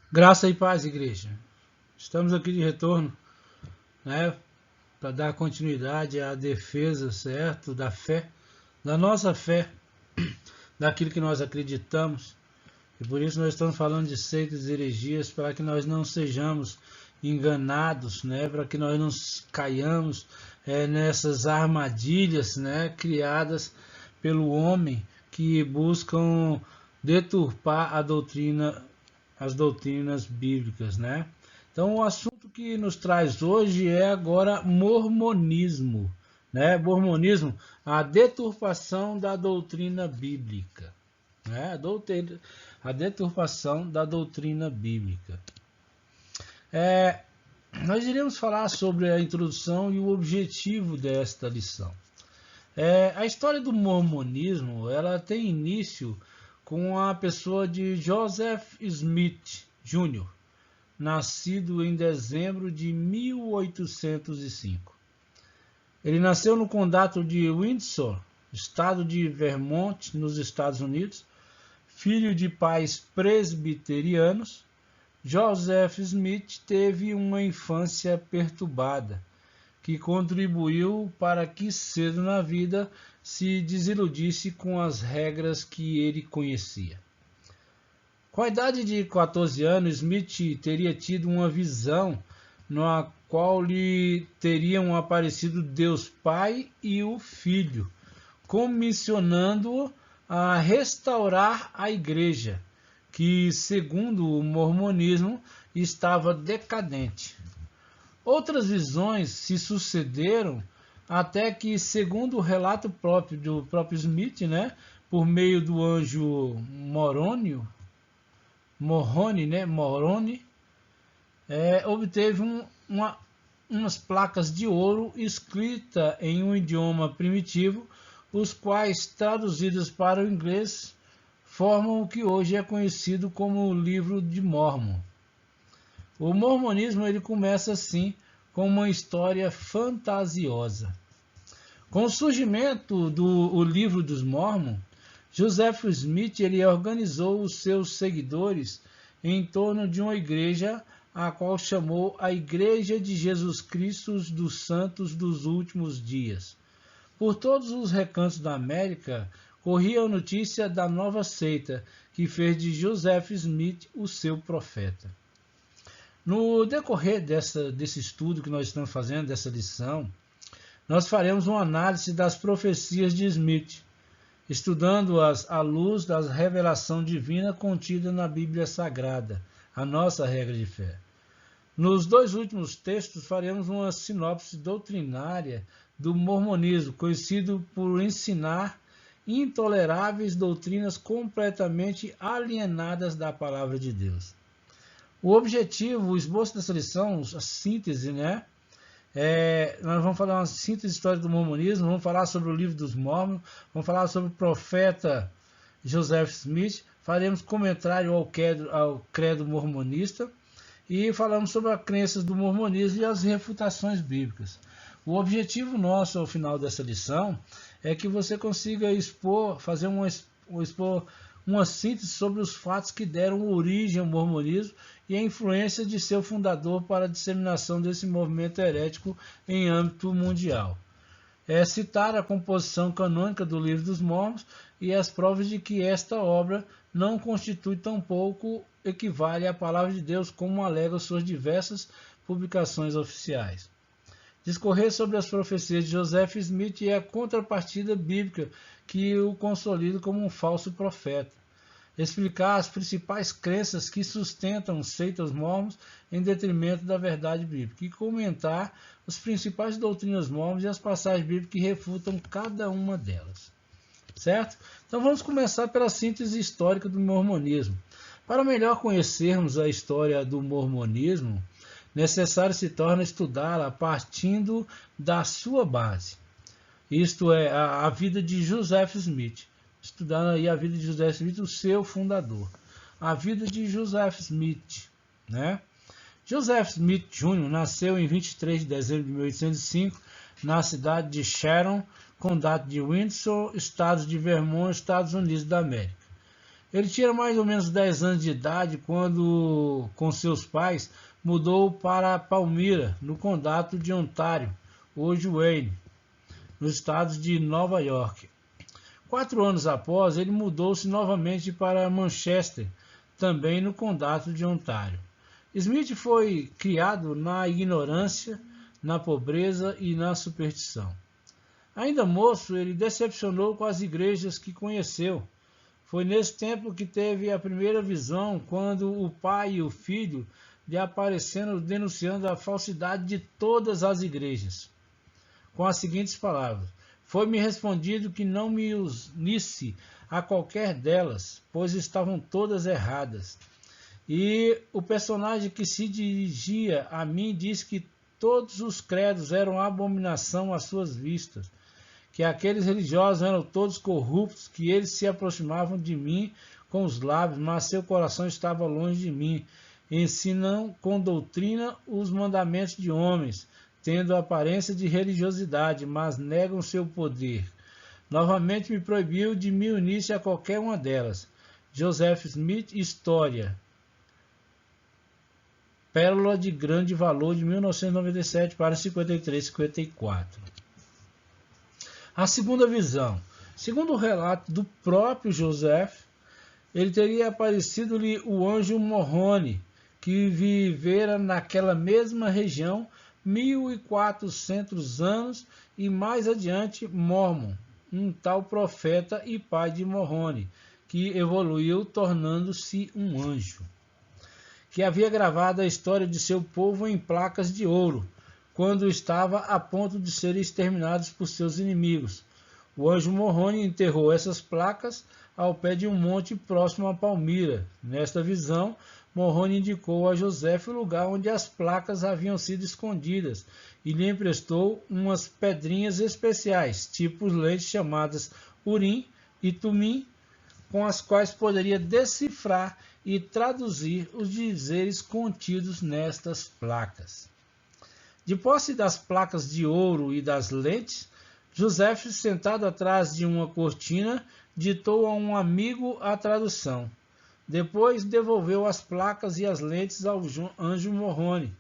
Graça e paz, igreja. Estamos aqui de retorno, né, para dar continuidade à defesa, certo, da fé, da nossa fé, daquilo que nós acreditamos. E por isso nós estamos falando de seitas e heresias, para que nós não sejamos enganados, né, para que nós não caiamos nessas armadilhas, né, criadas pelo homem que buscam deturpar a doutrina, as doutrinas bíblicas, né? Então o assunto que nos traz hoje é agora mormonismo, né? Mormonismo, a deturpação da doutrina bíblica, né? A deturpação da doutrina bíblica. Nós iremos falar sobre a introdução e o objetivo desta lição. A história do mormonismo, ela tem início com a pessoa de Joseph Smith Jr., nascido em dezembro de 1805. Ele nasceu no condado de Windsor, estado de Vermont, nos Estados Unidos, filho de pais presbiterianos. Joseph Smith teve uma infância perturbada, que contribuiu para que cedo na vida se desiludisse com as regras que ele conhecia. Com a idade de 14 anos, Smith teria tido uma visão na qual lhe teriam aparecido Deus Pai e o Filho, comissionando-o a restaurar a igreja, que, segundo o mormonismo, estava decadente. Outras visões se sucederam até que, segundo o relato próprio do próprio Smith, né, por meio do anjo Moroni, obteve umas placas de ouro escritas em um idioma primitivo, os quais, traduzidas para o inglês, formam o que hoje é conhecido como o Livro de Mórmon. O mormonismo ele começa assim, com uma história fantasiosa. Com o surgimento do Livro dos Mórmons, Joseph Smith ele organizou os seus seguidores em torno de uma igreja, a qual chamou a Igreja de Jesus Cristo dos Santos dos Últimos Dias. Por todos os recantos da América, corria a notícia da nova seita, que fez de Joseph Smith o seu profeta. No decorrer desse estudo que nós estamos fazendo, dessa lição, nós faremos uma análise das profecias de Smith, estudando-as à luz da revelação divina contida na Bíblia Sagrada, a nossa regra de fé. Nos dois últimos textos faremos uma sinopse doutrinária do mormonismo, conhecido por ensinar intoleráveis doutrinas completamente alienadas da palavra de Deus. O objetivo, o esboço dessa lição, a síntese, né? Nós vamos falar uma síntese histórica do mormonismo, vamos falar sobre o Livro dos Mórmons, vamos falar sobre o profeta Joseph Smith, faremos comentário ao credo mormonista e falamos sobre as crenças do mormonismo e as refutações bíblicas. O objetivo nosso ao final dessa lição é que você consiga fazer uma síntese sobre os fatos que deram origem ao mormonismo e a influência de seu fundador para a disseminação desse movimento herético em âmbito mundial. Citar a composição canônica do Livro dos Mórmons e as provas de que esta obra não constitui tampouco equivale à Palavra de Deus, como alegam suas diversas publicações oficiais. Discorrer sobre as profecias de Joseph Smith e a contrapartida bíblica que o consolida como um falso profeta. Explicar as principais crenças que sustentam seitas mormons em detrimento da verdade bíblica e comentar as principais doutrinas mormons e as passagens bíblicas que refutam cada uma delas. Certo? Então vamos começar pela síntese histórica do mormonismo. Para melhor conhecermos a história do mormonismo, necessário se torna estudá-la partindo da sua base. Isto é, a vida de Joseph Smith. Estudando aí a vida de Joseph Smith, o seu fundador. A vida de Joseph Smith, né? Joseph Smith Jr. nasceu em 23 de dezembro de 1805 na cidade de Sharon, condado de Windsor, estado de Vermont, Estados Unidos da América. Ele tinha mais ou menos 10 anos de idade quando, com seus pais, mudou para Palmyra, no condado de Ontário, hoje Wayne, nos estados de Nova York. 4 anos após, ele mudou-se novamente para Manchester, também no condado de Ontário. Smith foi criado na ignorância, na pobreza e na superstição. Ainda moço, ele decepcionou com as igrejas que conheceu. Foi nesse tempo que teve a primeira visão, quando o pai e o filho lhe apareceram denunciando a falsidade de todas as igrejas, com as seguintes palavras: foi-me respondido que não me unisse a qualquer delas, pois estavam todas erradas. E o personagem que se dirigia a mim disse que todos os credos eram abominação às suas vistas, que aqueles religiosos eram todos corruptos, que eles se aproximavam de mim com os lábios, mas seu coração estava longe de mim. Ensinam com doutrina os mandamentos de homens, tendo a aparência de religiosidade, mas negam seu poder. Novamente me proibiu de me unir a qualquer uma delas. Joseph Smith, História. Pérola de Grande Valor, de 1997 para 53-54. A segunda visão. Segundo o relato do próprio Joseph, ele teria aparecido-lhe o anjo Moroni, que vivera naquela mesma região 1400 anos, e mais adiante Mormon, um tal profeta e pai de Moroni, que evoluiu tornando-se um anjo, que havia gravado a história de seu povo em placas de ouro, quando estava a ponto de serem exterminados por seus inimigos. O anjo Moroni enterrou essas placas ao pé de um monte próximo a Palmyra. Nesta visão, Moroni indicou a José o lugar onde as placas haviam sido escondidas e lhe emprestou umas pedrinhas especiais, tipo lentes chamadas Urim e Tumim, com as quais poderia decifrar e traduzir os dizeres contidos nestas placas. De posse das placas de ouro e das lentes, José, sentado atrás de uma cortina, ditou a um amigo a tradução. Depois devolveu as placas e as lentes ao anjo Moroni.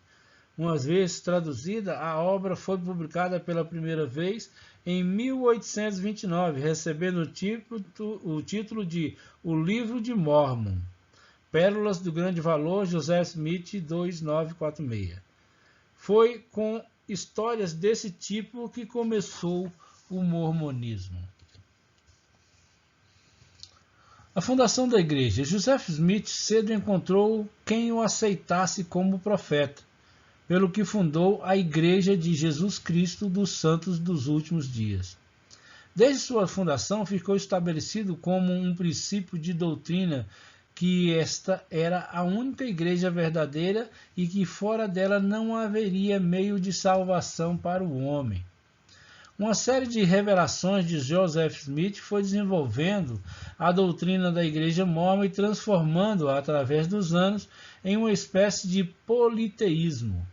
Uma vez traduzida, a obra foi publicada pela primeira vez em 1829, recebendo o título de O Livro de Mormon. Pérolas do Grande Valor, José Smith, 2946. Foi com histórias desse tipo que começou o mormonismo. A fundação da igreja. Joseph Smith cedo encontrou quem o aceitasse como profeta, pelo que fundou a Igreja de Jesus Cristo dos Santos dos Últimos Dias. Desde sua fundação ficou estabelecido como um princípio de doutrina que esta era a única igreja verdadeira e que fora dela não haveria meio de salvação para o homem. Uma série de revelações de Joseph Smith foi desenvolvendo a doutrina da Igreja Mórmon e transformando-a através dos anos em uma espécie de politeísmo.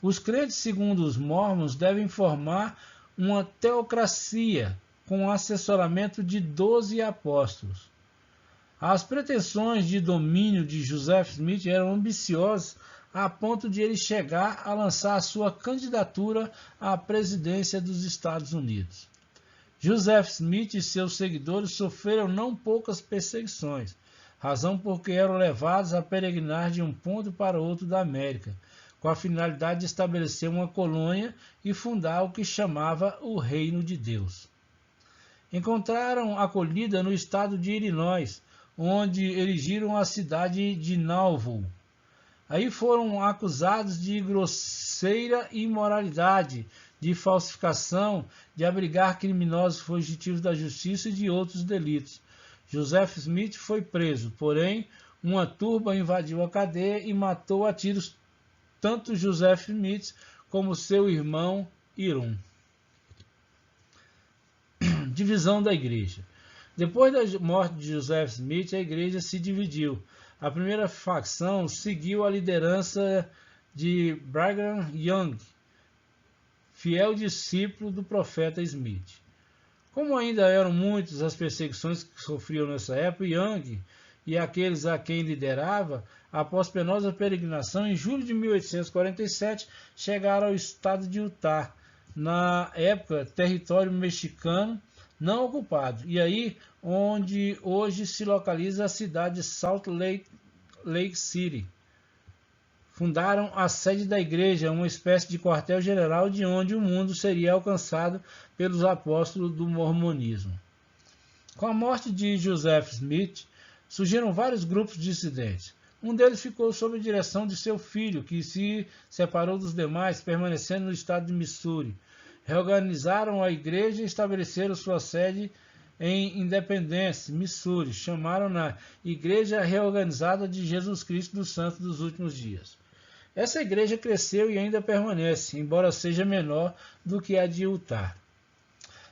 Os crentes, segundo os Mormons, devem formar uma teocracia com assessoramento de 12 apóstolos. As pretensões de domínio de Joseph Smith eram ambiciosas a ponto de ele chegar a lançar a sua candidatura à presidência dos Estados Unidos. Joseph Smith e seus seguidores sofreram não poucas perseguições, razão porque eram levados a peregrinar de um ponto para outro da América, com a finalidade de estabelecer uma colônia e fundar o que chamava o Reino de Deus. Encontraram acolhida no estado de Illinois, onde erigiram a cidade de Nauvoo. Aí foram acusados de grosseira imoralidade, de falsificação, de abrigar criminosos fugitivos da justiça e de outros delitos. Joseph Smith foi preso, porém, uma turba invadiu a cadeia e matou a tiros tanto Joseph Smith como seu irmão Hiram. Divisão da igreja. Depois da morte de Joseph Smith, a igreja se dividiu. A primeira facção seguiu a liderança de Brigham Young, fiel discípulo do profeta Smith. Como ainda eram muitas as perseguições que sofriam nessa época, Young e aqueles a quem liderava, após penosa peregrinação, em julho de 1847, chegaram ao estado de Utah, na época território mexicano não ocupado, e aí onde hoje se localiza a cidade de Salt Lake City. Fundaram a sede da igreja, uma espécie de quartel-general de onde o mundo seria alcançado pelos apóstolos do mormonismo. Com a morte de Joseph Smith, surgiram vários grupos dissidentes. Um deles ficou sob a direção de seu filho, que se separou dos demais, permanecendo no estado de Missouri. Reorganizaram a igreja e estabeleceram sua sede em Independence, Missouri. Chamaram-na Igreja Reorganizada de Jesus Cristo dos Santos dos Últimos Dias. Essa igreja cresceu e ainda permanece, embora seja menor do que a de Utah.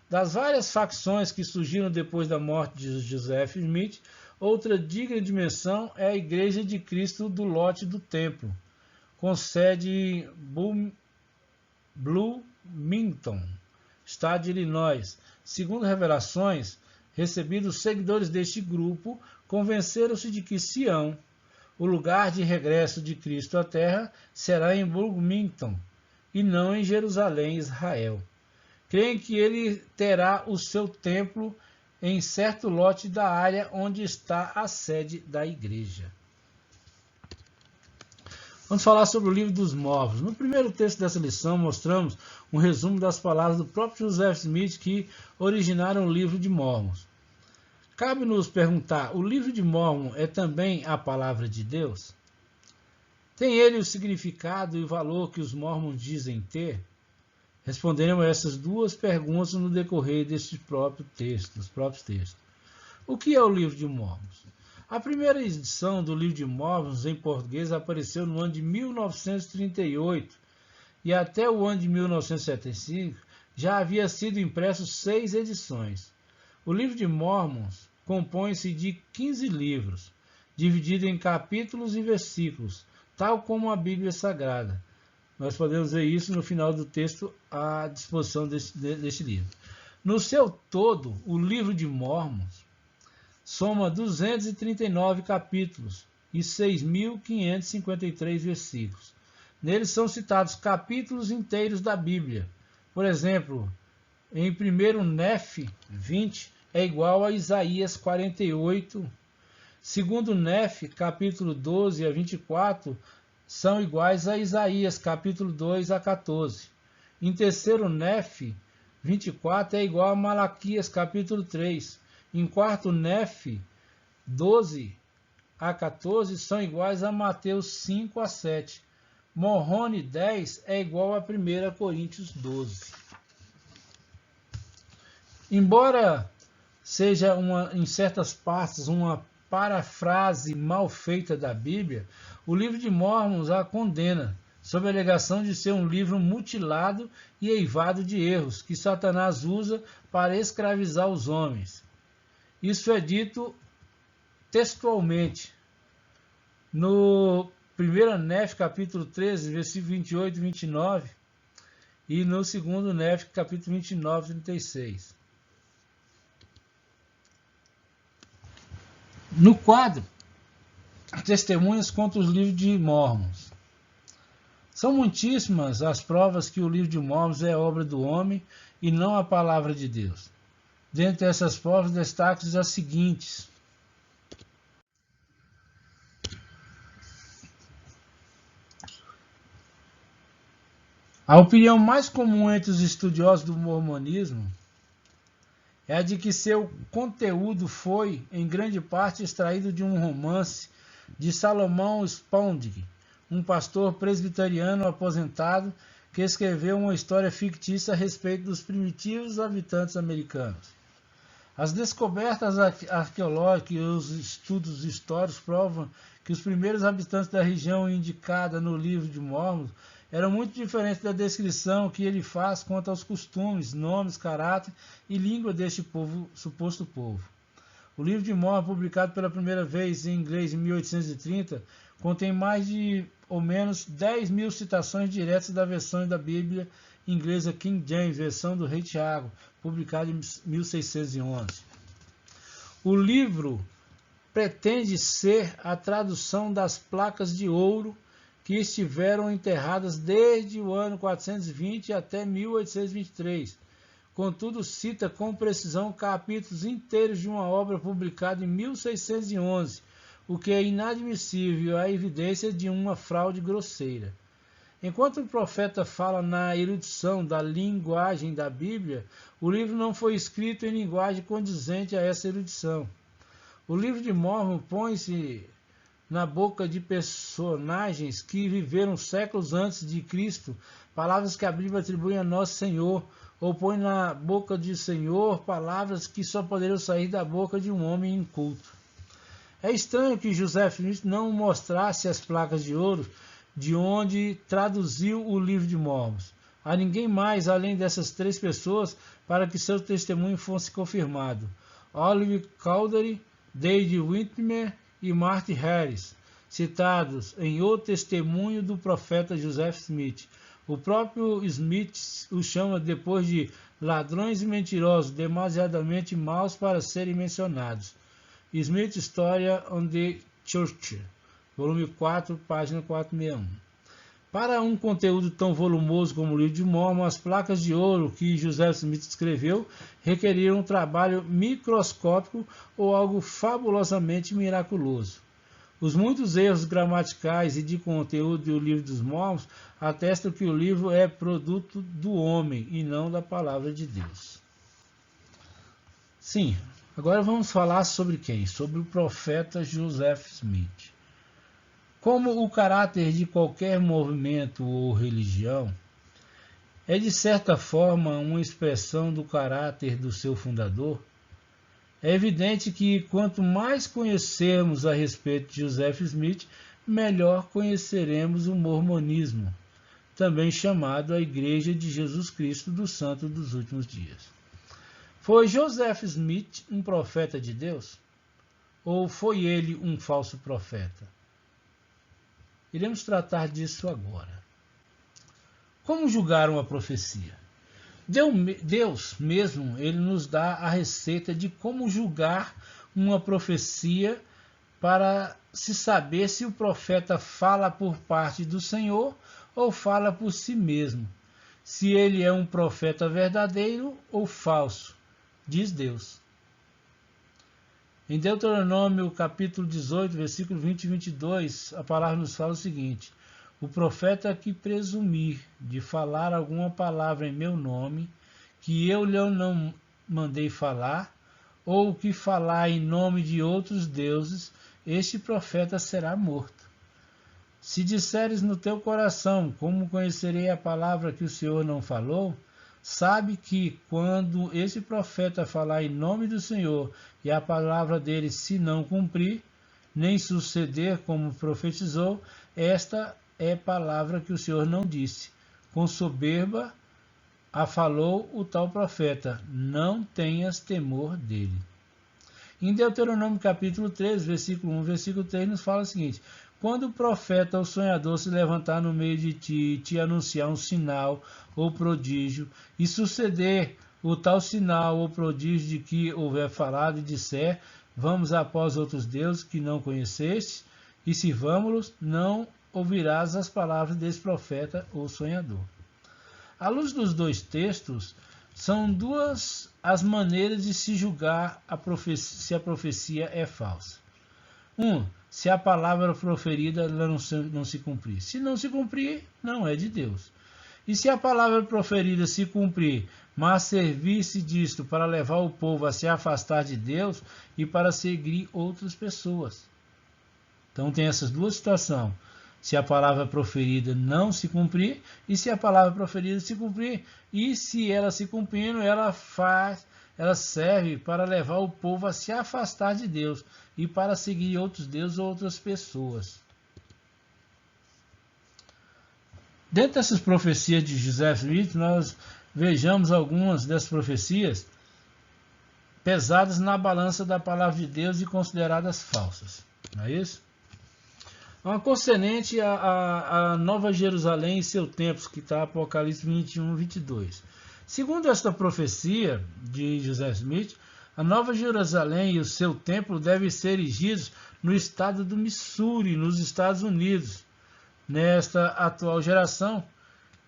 Das várias facções que surgiram depois da morte de Joseph Smith, outra digna de menção é a Igreja de Cristo do Lote do Templo, com sede em Bloomington, estado de Illinois. Segundo revelações recebidas, os seguidores deste grupo convenceram-se de que Sião, o lugar de regresso de Cristo à Terra, será em Bloomington e não em Jerusalém, Israel. Creem que ele terá o seu templo em certo lote da área onde está a sede da igreja. Vamos falar sobre o livro dos Mormons. No primeiro texto dessa lição, mostramos um resumo das palavras do próprio Joseph Smith que originaram o livro de Mormons. Cabe nos perguntar, o livro de Mormon é também a palavra de Deus? Tem ele o significado e o valor que os Mormons dizem ter? Responderemos a essas duas perguntas no decorrer dos próprios textos. O que é o livro de Mormons? A primeira edição do livro de Mormons em português apareceu no ano de 1938 e até o ano de 1975 já havia sido impresso 6 edições. O livro de Mormons compõe-se de 15 livros, dividido em capítulos e versículos, tal como a Bíblia Sagrada. Nós podemos ver isso no final do texto à disposição deste livro. No seu todo, o livro de Mormons soma 239 capítulos e 6.553 versículos. Neles são citados capítulos inteiros da Bíblia. Por exemplo, em 1 Nef 20 é igual a Isaías 48. Segundo Nef, capítulo 12 a 24, são iguais a Isaías, capítulo 2 a 14. Em terceiro Nef, 24 é igual a Malaquias, capítulo 3. Em quarto Nef, 12 a 14 são iguais a Mateus 5 a 7. Moroni 10 é igual a 1 Coríntios 12. Embora seja em certas partes uma parafrase mal feita da Bíblia, o livro de Mormons a condena, sob a alegação de ser um livro mutilado e eivado de erros, que Satanás usa para escravizar os homens. Isso é dito textualmente no 1 Nef, capítulo 13, versículo 28 e 29, e no 2 Nef, capítulo 29, 36. No quadro, Testemunhas contra os livros de Mormons. São muitíssimas as provas que o livro de Mormons é obra do homem e não a palavra de Deus. Dentre essas provas, destaco as seguintes. A opinião mais comum entre os estudiosos do mormonismo é a de que seu conteúdo foi, em grande parte, extraído de um romance de Salomão Spaulding, um pastor presbiteriano aposentado que escreveu uma história fictícia a respeito dos primitivos habitantes americanos. As descobertas arqueológicas e os estudos históricos provam que os primeiros habitantes da região indicada no livro de Mormon eram muito diferentes da descrição que ele faz quanto aos costumes, nomes, caráter e língua deste suposto povo. O livro de Mormon, publicado pela primeira vez em inglês em 1830, contém mais de ou menos 10.000 citações diretas da versão da Bíblia inglesa King James, versão do Rei Tiago, publicado em 1611. O livro pretende ser a tradução das placas de ouro que estiveram enterradas desde o ano 420 até 1823. Contudo, cita com precisão capítulos inteiros de uma obra publicada em 1611, o que é inadmissível à evidência de uma fraude grosseira. Enquanto o profeta fala na erudição da linguagem da Bíblia, o livro não foi escrito em linguagem condizente a essa erudição. O livro de Mórmon põe-se na boca de personagens que viveram séculos antes de Cristo, palavras que a Bíblia atribui a Nosso Senhor, ou põe na boca de Senhor palavras que só poderiam sair da boca de um homem inculto. É estranho que Joseph Smith não mostrasse as placas de ouro de onde traduziu o livro de Mórmon a ninguém mais além dessas três pessoas para que seu testemunho fosse confirmado: Oliver Cowdery, David Whitmer e Martin Harris, citados em O Testemunho do Profeta Joseph Smith. O próprio Smith os chama depois de ladrões e mentirosos, demasiadamente maus para serem mencionados. Smith Story on the Church, volume 4, página 461. Para um conteúdo tão volumoso como o livro de Mórmon, as placas de ouro que Joseph Smith escreveu requeriram um trabalho microscópico ou algo fabulosamente miraculoso. Os muitos erros gramaticais e de conteúdo do livro dos Mórmons atestam que o livro é produto do homem e não da palavra de Deus. Sim, agora vamos falar sobre quem? Sobre o profeta Joseph Smith. Como o caráter de qualquer movimento ou religião é de certa forma uma expressão do caráter do seu fundador, é evidente que quanto mais conhecermos a respeito de Joseph Smith, melhor conheceremos o mormonismo, também chamado a Igreja de Jesus Cristo dos Santos dos Últimos Dias. Foi Joseph Smith um profeta de Deus? Ou foi ele um falso profeta? Iremos tratar disso agora. Como julgar uma profecia? Deus mesmo, ele nos dá a receita de como julgar uma profecia para se saber se o profeta fala por parte do Senhor ou fala por si mesmo. Se ele é um profeta verdadeiro ou falso, diz Deus. Em Deuteronômio capítulo 18, versículo 20 e 22, a palavra nos fala o seguinte: o profeta que presumir de falar alguma palavra em meu nome, que eu lhe não mandei falar, ou que falar em nome de outros deuses, este profeta será morto. Se disseres no teu coração, como conhecerei a palavra que o Senhor não falou, sabe que quando esse profeta falar em nome do Senhor e a palavra dele se não cumprir, nem suceder como profetizou, esta é palavra que o Senhor não disse. Com soberba a falou o tal profeta, não tenhas temor dele. Em Deuteronômio capítulo 3, versículo 1, versículo 3, nos fala o seguinte: quando o profeta ou sonhador se levantar no meio de ti e te anunciar um sinal ou prodígio, e suceder o tal sinal ou prodígio de que houver falado e disser, vamos após outros deuses que não conheceste, e sirvamo-los, não ouvirás as palavras desse profeta ou sonhador. À luz dos dois textos, são duas as maneiras de se julgar se a profecia é falsa. Se a palavra proferida não se cumprir. Se não se cumprir, não é de Deus. E se a palavra proferida se cumprir, mas servir-se disto para levar o povo a se afastar de Deus e para seguir outras pessoas. Então tem essas duas situações. Se a palavra proferida não se cumprir, e se a palavra proferida se cumprir, e se ela se cumprindo, ela serve para levar o povo a se afastar de Deus e para seguir outros deuses ou outras pessoas. Dentro dessas profecias de Joseph Smith, nós vejamos algumas dessas profecias pesadas na balança da palavra de Deus e consideradas falsas. Não é isso? Concernente a Nova Jerusalém e seu templo, que está Apocalipse 21, 22. Segundo esta profecia de José Smith, a Nova Jerusalém e o seu templo devem ser erigidos no estado do Missouri, nos Estados Unidos. Nesta atual geração,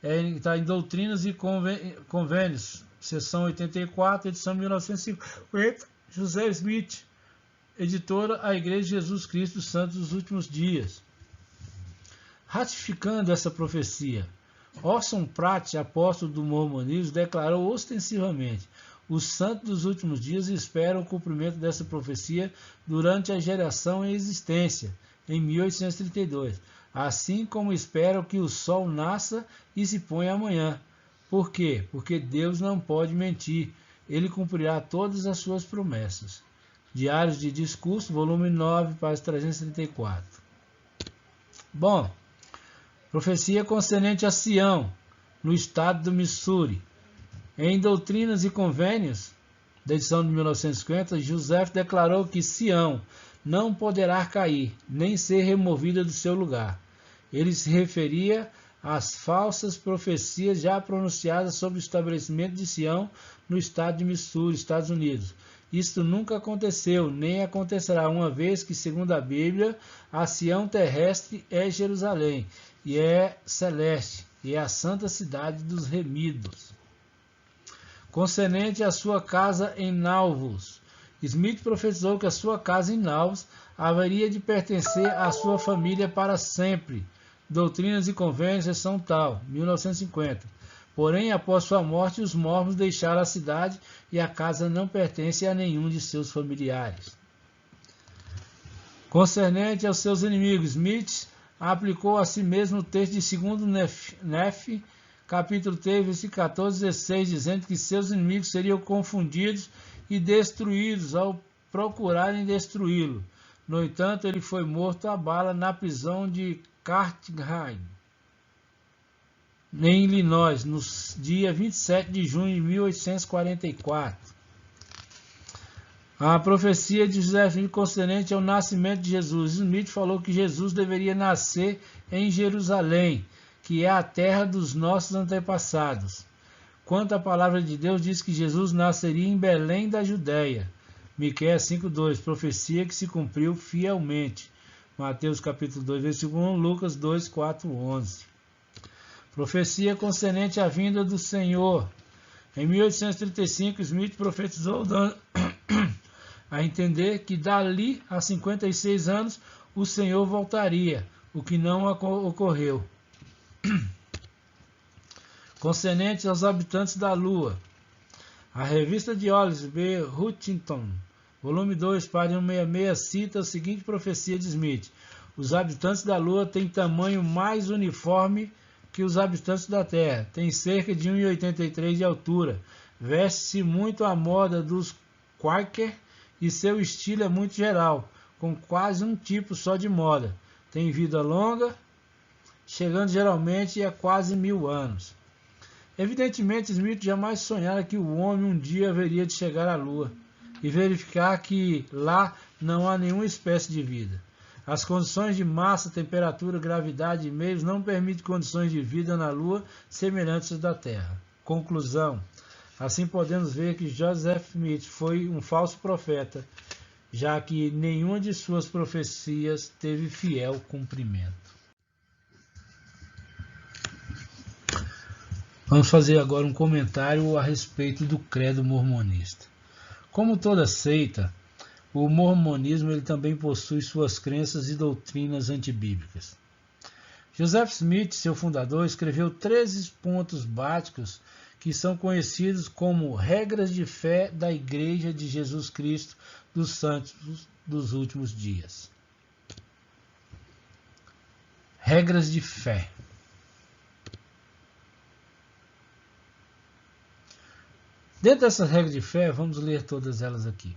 está em Doutrinas e Convênios, seção 84, edição 1950, José Smith, editora A Igreja de Jesus Cristo dos Santos dos Últimos Dias. Ratificando essa profecia, Orson Pratt, apóstolo do mormonismo, declarou ostensivamente: os santos dos últimos dias esperam o cumprimento dessa profecia durante a geração em existência, em 1832, assim como esperam que o sol nasça e se ponha amanhã. Por quê? Porque Deus não pode mentir, ele cumprirá todas as suas promessas. Diários de Discurso, volume 9, página 334. Bom, profecia concernente a Sião, no estado do Missouri. Em Doutrinas e Convênios, da edição de 1950, Joseph declarou que Sião não poderá cair, nem ser removida do seu lugar. Ele se referia às falsas profecias já pronunciadas sobre o estabelecimento de Sião no estado de Missouri, Estados Unidos. Isto nunca aconteceu, nem acontecerá, uma vez que, segundo a Bíblia, a Sião terrestre é Jerusalém, e é celeste, e é a santa cidade dos remidos. Concernente à sua casa em Nauvoo, Smith profetizou que a sua casa em Nauvoo haveria de pertencer à sua família para sempre. Doutrinas e Convênios, seção tal, 1950. Porém, após sua morte, os mormons deixaram a cidade e a casa não pertence a nenhum de seus familiares. Concernente aos seus inimigos, Smith aplicou a si mesmo o texto de 2 Nefe, capítulo 3, versículo 14 e 16, dizendo que seus inimigos seriam confundidos e destruídos ao procurarem destruí-lo. No entanto, ele foi morto a bala na prisão de Cartagena, em Illinois, no dia 27 de junho de 1844. A profecia de José Smith concernente ao nascimento de Jesus. Smith falou que Jesus deveria nascer em Jerusalém, que é a terra dos nossos antepassados. Quanto à palavra de Deus, diz que Jesus nasceria em Belém da Judéia. Miqueias 5:2, profecia que se cumpriu fielmente. Mateus capítulo 2, versículo 1, Lucas 2, 4, 11. Profecia concernente à vinda do Senhor. Em 1835, Smith profetizou, dando a entender que dali a 56 anos o Senhor voltaria, o que não ocorreu. Concernente aos habitantes da Lua. A revista de Hollis B. Huntington, volume 2, página 166, cita a seguinte profecia de Smith: os habitantes da Lua têm tamanho mais uniforme que os habitantes da Terra, têm cerca de 1,83 de altura, veste-se muito à moda dos Quaker e seu estilo é muito geral, com quase um tipo só de moda. Tem vida longa, chegando geralmente a quase 1000 anos. Evidentemente, Smith jamais sonhara que o homem um dia haveria de chegar à Lua e verificar que lá não há nenhuma espécie de vida. As condições de massa, temperatura, gravidade e meios não permitem condições de vida na Lua semelhantes às da Terra. Conclusão. Assim podemos ver que Joseph Smith foi um falso profeta, já que nenhuma de suas profecias teve fiel cumprimento. Vamos fazer agora um comentário a respeito do credo mormonista. Como toda seita, o mormonismo ele também possui suas crenças e doutrinas antibíblicas. Joseph Smith, seu fundador, escreveu 13 pontos básicos que são conhecidos como regras de fé da Igreja de Jesus Cristo dos Santos dos Últimos Dias. Regras de fé. Dentro dessas regras de fé, vamos ler todas elas aqui.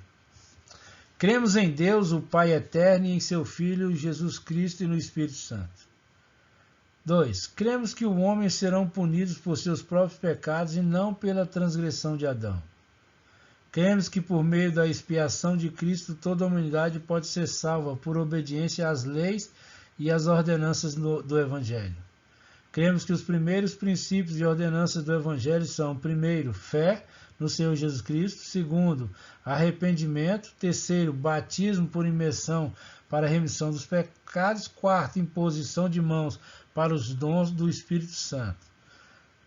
Cremos em Deus, o Pai eterno, e em seu Filho, Jesus Cristo, e no Espírito Santo. 2. Cremos que os homens serão punidos por seus próprios pecados e não pela transgressão de Adão. Cremos que por meio da expiação de Cristo toda a humanidade pode ser salva por obediência às leis e as ordenanças do Evangelho. Cremos que os primeiros princípios e ordenanças do Evangelho são: primeiro, fé no Senhor Jesus Cristo; segundo, arrependimento; terceiro, batismo por imersão para a remissão dos pecados; quarto, imposição de mãos para os dons do Espírito Santo.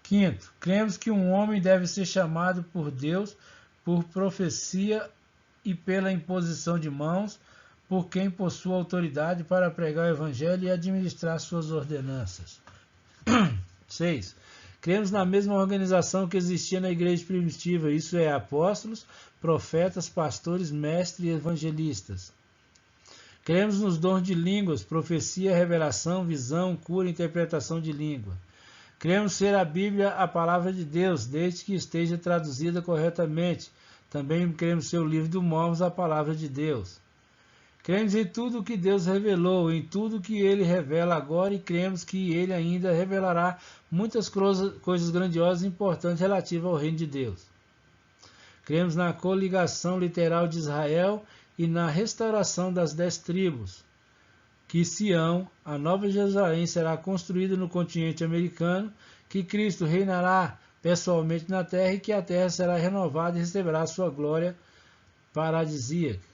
Quinto, cremos que um homem deve ser chamado por Deus por profecia e pela imposição de mãos por quem possua autoridade para pregar o Evangelho e administrar suas ordenanças. 6. Cremos na mesma organização que existia na igreja primitiva, isso é, apóstolos, profetas, pastores, mestres e evangelistas. Cremos nos dons de línguas, profecia, revelação, visão, cura e interpretação de língua. Cremos ser a Bíblia a palavra de Deus, desde que esteja traduzida corretamente. Também cremos ser o livro do Mormons a palavra de Deus. Cremos em tudo o que Deus revelou, em tudo que Ele revela agora, e cremos que Ele ainda revelará muitas coisas grandiosas e importantes relativas ao reino de Deus. Cremos na coligação literal de Israel e na restauração das 10 tribos, que Sião, a Nova Jerusalém, será construída no continente americano, que Cristo reinará pessoalmente na terra e que a terra será renovada e receberá sua glória paradisíaca.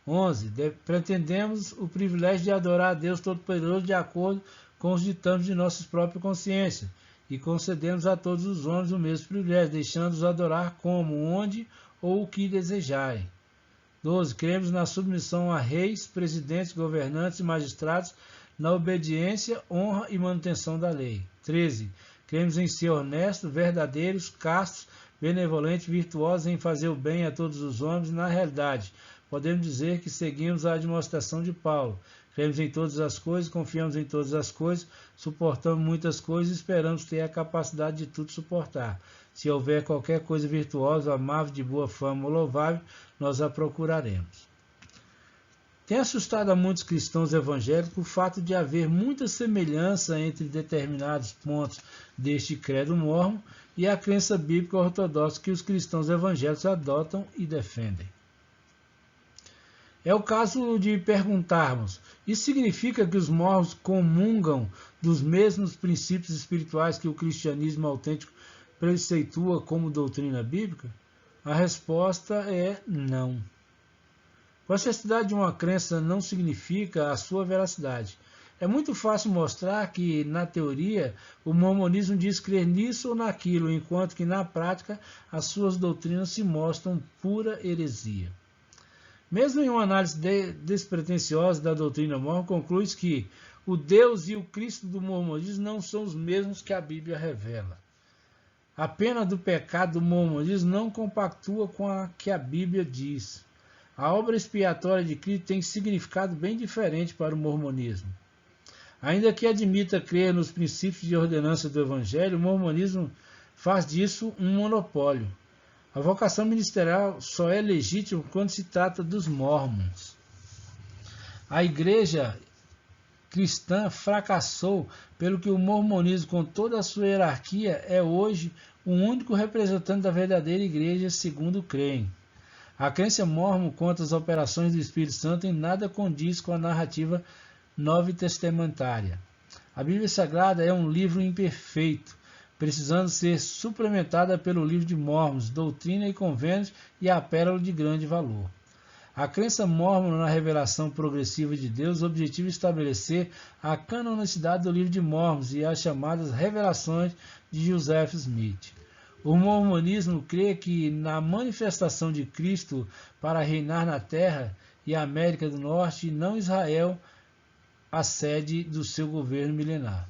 11. Pretendemos o privilégio de adorar a Deus Todo-Poderoso de acordo com os ditames de nossa própria consciência, e concedemos a todos os homens o mesmo privilégio, deixando-os adorar como, onde ou o que desejarem. 12. Cremos na submissão a reis, presidentes, governantes e magistrados, na obediência, honra e manutenção da lei. 13. Cremos em ser honestos, verdadeiros, castos, benevolentes, virtuosos em fazer o bem a todos os homens. Na realidade, podemos dizer que seguimos a admoestação de Paulo. Cremos em todas as coisas, confiamos em todas as coisas, suportamos muitas coisas e esperamos ter a capacidade de tudo suportar. Se houver qualquer coisa virtuosa, amável, de boa fama ou louvável, nós a procuraremos. Tem assustado a muitos cristãos evangélicos o fato de haver muita semelhança entre determinados pontos deste credo mórmon e a crença bíblica ortodoxa que os cristãos evangélicos adotam e defendem. É o caso de perguntarmos: isso significa que os mórmons comungam dos mesmos princípios espirituais que o cristianismo autêntico preceitua como doutrina bíblica? A resposta é não. A veracidade de uma crença não significa a sua veracidade. É muito fácil mostrar que, na teoria, o mormonismo diz crer nisso ou naquilo, enquanto que, na prática, as suas doutrinas se mostram pura heresia. Mesmo em uma análise despretensiosa da doutrina mórmon, conclui-se que o Deus e o Cristo do mormonismo não são os mesmos que a Bíblia revela. A pena do pecado do mormonismo não compactua com a que a Bíblia diz. A obra expiatória de Cristo tem significado bem diferente para o mormonismo. Ainda que admita crer nos princípios de ordenança do Evangelho, o mormonismo faz disso um monopólio. A vocação ministerial só é legítima quando se trata dos mórmons. A igreja cristã fracassou pelo que o mormonismo, com toda a sua hierarquia, é hoje o único representante da verdadeira igreja, segundo creem. A crença mórmon quanto às operações do Espírito Santo em nada condiz com a narrativa novotestamentária. A Bíblia Sagrada é um livro imperfeito, precisando ser suplementada pelo livro de Mormons, Doutrina e Convênios e a Pérola de Grande Valor. A crença mórmon na revelação progressiva de Deus objetiva estabelecer a canonicidade do livro de Mormons e as chamadas revelações de Joseph Smith. O mormonismo crê que na manifestação de Cristo para reinar na Terra e América do Norte, não Israel, a sede do seu governo milenar.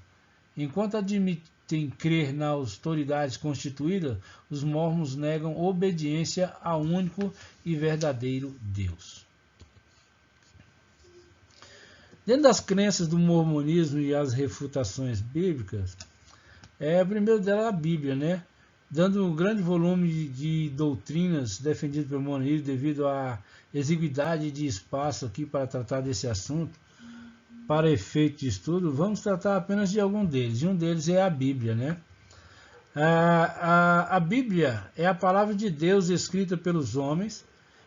Enquanto admitem crer na autoridade constituída, os mormons negam obediência ao único e verdadeiro Deus. Dentro das crenças do mormonismo e as refutações bíblicas, a primeira delas é a Bíblia, né? Dando um grande volume de doutrinas defendidas pelo mormonismo devido à exiguidade de espaço aqui para tratar desse assunto, para efeito de estudo, vamos tratar apenas de algum deles. E um deles é a Bíblia, né? A Bíblia é a palavra de Deus escrita pelos homens,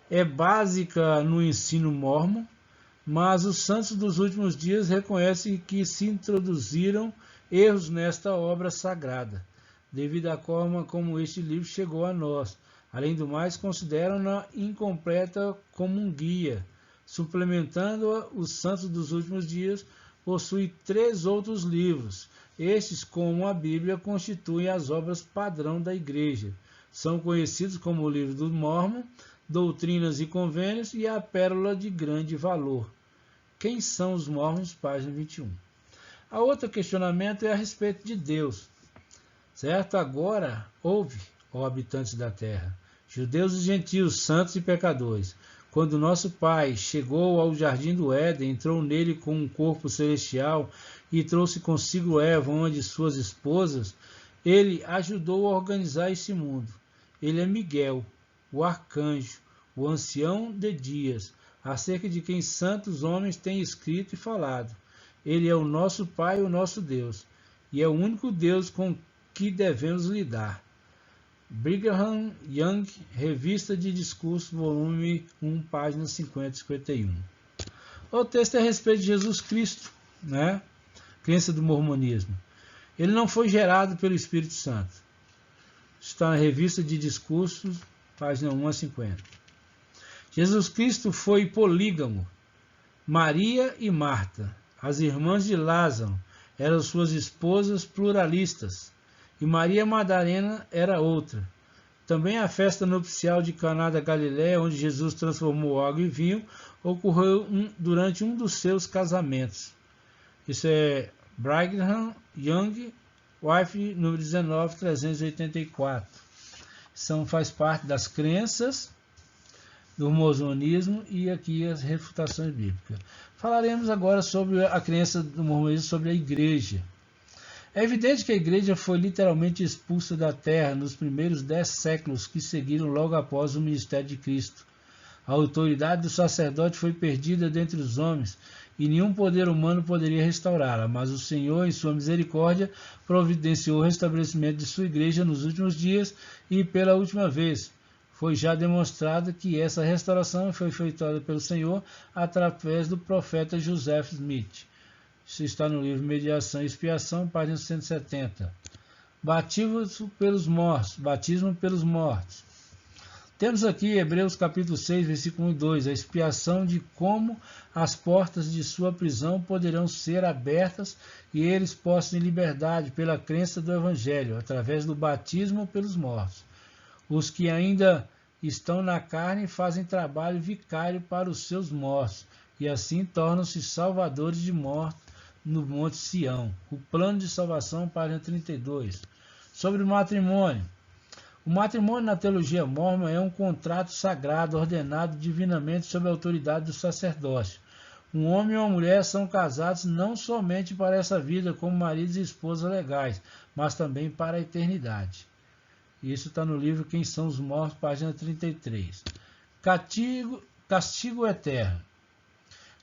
é básica no ensino mórmon, mas os santos dos últimos dias reconhecem que se introduziram erros nesta obra sagrada, devido à forma como este livro chegou a nós. Além do mais, consideram-na incompleta como um guia. Suplementando-a, os santos dos últimos dias possuem 3 outros livros. Estes, como a Bíblia, constituem as obras padrão da Igreja. São conhecidos como o Livro do Mórmon, Doutrinas e Convênios e a Pérola de Grande Valor. Quem são os Mórmons? Página 21. A outro questionamento é a respeito de Deus. Certo? Agora, ouve, ó habitantes da terra, judeus e gentios, santos e pecadores. Quando nosso Pai chegou ao jardim do Éden, entrou nele com um corpo celestial e trouxe consigo Eva, uma de suas esposas, ele ajudou a organizar esse mundo. Ele é Miguel, o arcanjo, o ancião de dias, acerca de quem santos homens têm escrito e falado. Ele é o nosso Pai e o nosso Deus, e é o único Deus com que devemos lidar. Brigham Young, Revista de Discurso, volume 1, páginas 50 e 51. O texto é a respeito de Jesus Cristo, né? Crença do mormonismo. Ele não foi gerado pelo Espírito Santo. Está na Revista de Discursos, página 1 a 50. Jesus Cristo foi polígamo. Maria e Marta, as irmãs de Lázaro, eram suas esposas pluralistas, e Maria Madalena era outra. Também a festa nupcial de Caná da Galiléia, onde Jesus transformou água em vinho, ocorreu durante um dos seus casamentos. Isso é Brigham Young, Wife, número 19, 384. Faz parte das crenças do mormonismo e aqui as refutações bíblicas. Falaremos agora sobre a crença do mormonismo sobre a igreja. É evidente que a igreja foi literalmente expulsa da terra nos primeiros 10 séculos que seguiram logo após o ministério de Cristo. A autoridade do sacerdote foi perdida dentre os homens e nenhum poder humano poderia restaurá-la, mas o Senhor, em sua misericórdia, providenciou o restabelecimento de sua igreja nos últimos dias e, pela última vez, foi já demonstrado que essa restauração foi efetuada pelo Senhor através do profeta Joseph Smith. Isso está no livro Mediação e Expiação, página 170. Batismo pelos mortos. Temos aqui Hebreus capítulo 6, versículo 1 e 2, a expiação de como as portas de sua prisão poderão ser abertas e eles possam em liberdade pela crença do Evangelho, através do batismo pelos mortos. Os que ainda estão na carne fazem trabalho vicário para os seus mortos, e assim tornam-se salvadores de mortos no Monte Sião. O plano de salvação, página 32. Sobre o matrimônio. O matrimônio na teologia mórmon é um contrato sagrado ordenado divinamente sob a autoridade do sacerdócio. Um homem e uma mulher são casados não somente para essa vida como maridos e esposas legais, mas também para a eternidade. Isso está no livro Quem São os Mortos, página 33. Castigo eterno.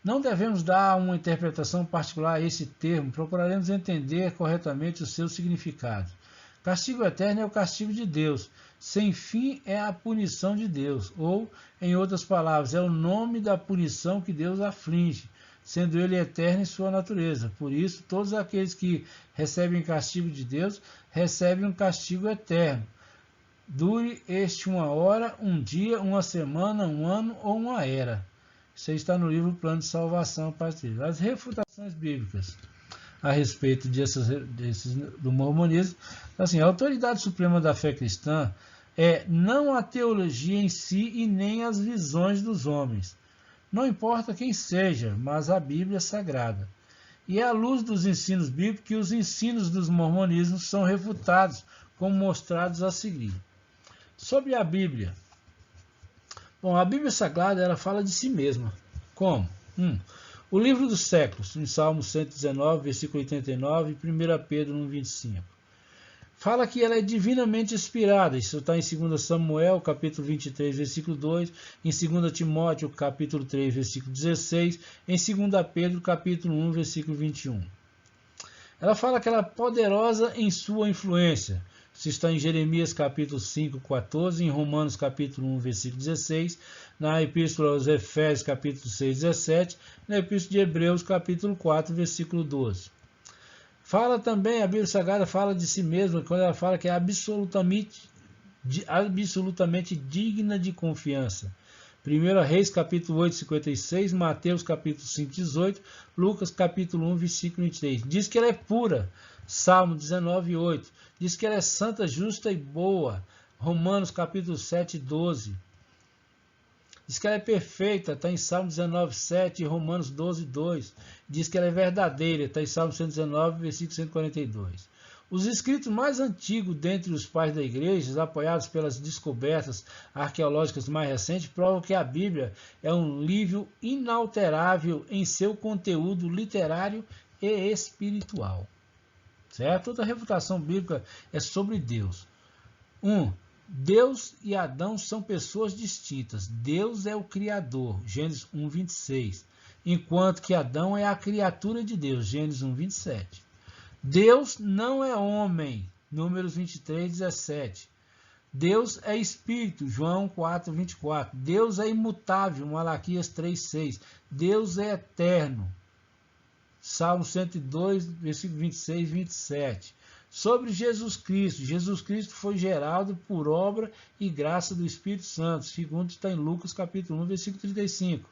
Não devemos dar uma interpretação particular a esse termo, procuraremos entender corretamente o seu significado. Castigo eterno é o castigo de Deus, sem fim é a punição de Deus, ou, em outras palavras, é o nome da punição que Deus aflige, sendo ele eterno em sua natureza. Por isso, todos aqueles que recebem castigo de Deus, recebem um castigo eterno. Dure este uma hora, um dia, uma semana, um ano ou uma era. Isso está no livro Plano de Salvação. As refutações bíblicas a respeito do mormonismo. Assim, a autoridade suprema da fé cristã é não a teologia em si e nem as visões dos homens. Não importa quem seja, mas a Bíblia Sagrada. E é à luz dos ensinos bíblicos que os ensinos dos mormonismos são refutados, como mostrados a seguir. Sobre a Bíblia. Bom, a Bíblia Sagrada ela fala de si mesma. Como? O livro dos séculos, em Salmo 119, versículo 89, e 1 Pedro 1,25. Fala que ela é divinamente inspirada. Isso está em 2 Samuel, capítulo 23, versículo 2, em 2 Timóteo, capítulo 3, versículo 16, em 2 Pedro, capítulo 1, versículo 21. Ela fala que ela é poderosa em sua influência. Isso está em Jeremias capítulo 5, 14, em Romanos capítulo 1, versículo 16, na Epístola aos Efésios capítulo 6, 17, na Epístola de Hebreus capítulo 4, versículo 12. Fala também, a Bíblia Sagrada fala de si mesma, quando ela fala que é absolutamente digna de confiança. 1 Reis capítulo 8, 56, Mateus capítulo 5, 18, Lucas capítulo 1, versículo 23. Diz que ela é pura, Salmo 19, 8. Diz que ela é santa, justa e boa, Romanos capítulo 7, 12. Diz que ela é perfeita, está em Salmo 19, 7 e Romanos 12, 2. Diz que ela é verdadeira, está em Salmo 119, versículo 142. Os escritos mais antigos dentre os pais da igreja, apoiados pelas descobertas arqueológicas mais recentes, provam que a Bíblia é um livro inalterável em seu conteúdo literário e espiritual. Certo? Toda a refutação bíblica é sobre Deus. 1. Deus e Adão são pessoas distintas. Deus é o Criador, Gênesis 1, 26. Enquanto que Adão é a criatura de Deus, Gênesis 1, 27. Deus não é homem, Números 23, 17. Deus é espírito, João 4, 24. Deus é imutável, Malaquias 3, 6. Deus é eterno, Salmo 102, versículo 26 e 27. Sobre Jesus Cristo foi gerado por obra e graça do Espírito Santo, segundo está em Lucas capítulo 1, versículo 35.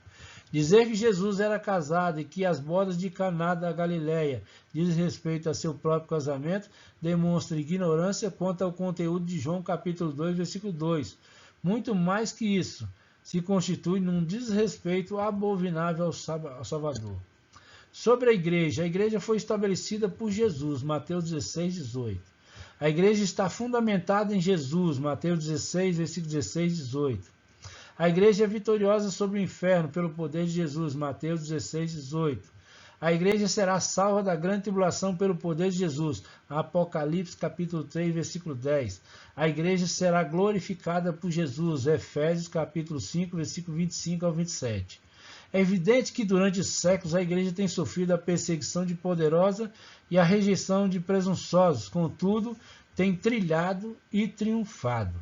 Dizer que Jesus era casado e que as bodas de Caná da Galileia diz respeito a seu próprio casamento demonstra ignorância quanto ao conteúdo de João capítulo 2, versículo 2. Muito mais que isso, se constitui num desrespeito abominável ao Salvador. Sobre a igreja foi estabelecida por Jesus, Mateus 16, 18. A igreja está fundamentada em Jesus, Mateus 16, versículo 16, 18. A igreja é vitoriosa sobre o inferno pelo poder de Jesus, Mateus 16, 18. A igreja será salva da grande tribulação pelo poder de Jesus, Apocalipse capítulo 3, versículo 10. A igreja será glorificada por Jesus, Efésios capítulo 5, versículo 25 ao 27. É evidente que durante os séculos a igreja tem sofrido a perseguição de poderosa e a rejeição de presunçosos, contudo, tem trilhado e triunfado.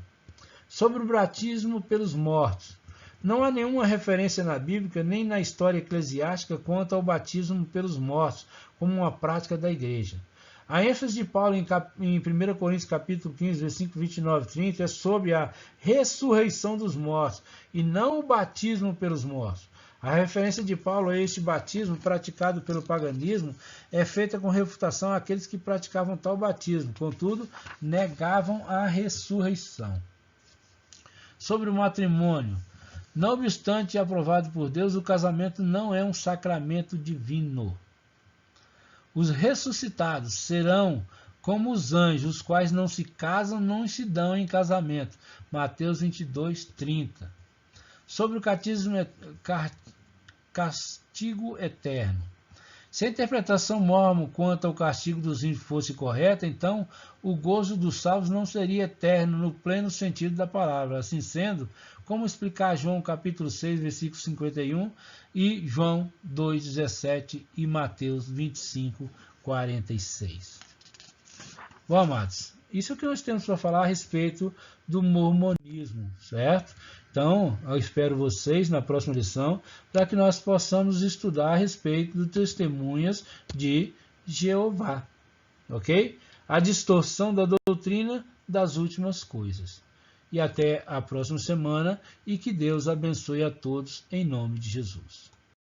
Sobre o batismo pelos mortos. Não há nenhuma referência na Bíblia nem na história eclesiástica quanto ao batismo pelos mortos, como uma prática da igreja. A ênfase de Paulo em 1 Coríntios capítulo 15, versículo 29 e 30 é sobre a ressurreição dos mortos e não o batismo pelos mortos. A referência de Paulo a este batismo praticado pelo paganismo é feita com refutação àqueles que praticavam tal batismo, contudo, negavam a ressurreição. Sobre o matrimônio. Não obstante aprovado por Deus, o casamento não é um sacramento divino. Os ressuscitados serão como os anjos, os quais não se casam, não se dão em casamento. Mateus 22, 30. Sobre o castigo eterno. Se a interpretação mórmon quanto ao castigo dos ímpios fosse correta, então o gozo dos salvos não seria eterno no pleno sentido da palavra. Assim sendo, como explicar João capítulo 6, versículo 51 e João 2, 17 e Mateus 25, 46. Bom, amados, isso é o que nós temos para falar a respeito do mormonismo, certo? Então, eu espero vocês na próxima lição para que nós possamos estudar a respeito do testemunhas de Jeová, ok? A distorção da doutrina das últimas coisas. E até a próxima semana e que Deus abençoe a todos em nome de Jesus.